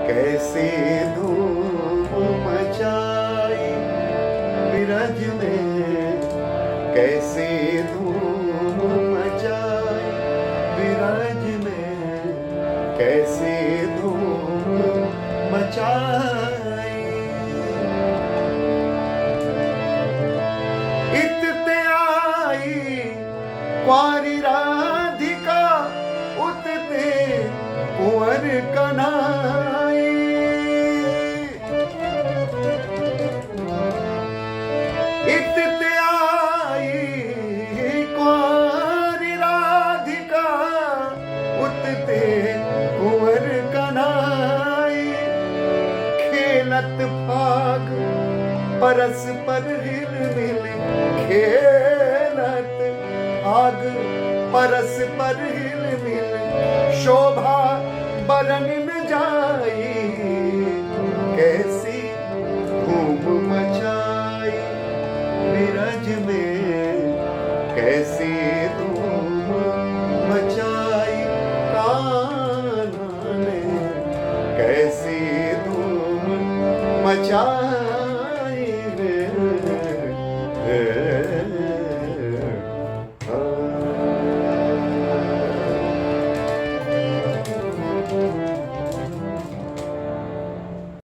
कैसे धूम मचाई बिरज में, कैसे धूम मचाई बिरज में, कैसे धूम मचाई। इत आई कुंवारी राधिका, उतते कुंवर कन्हई। इतते आई कुंवारी राधिका, उतते कुंवर कन्हई। खेलत फाग परस पर हिलमिल, खेलत फाग परस पर हिलमिल, शोभा बरन न जाई। कैसी धूम मचाई बिरज में, कैसी धूम मचाई कान्हा ने, कैसी धूम मचाई।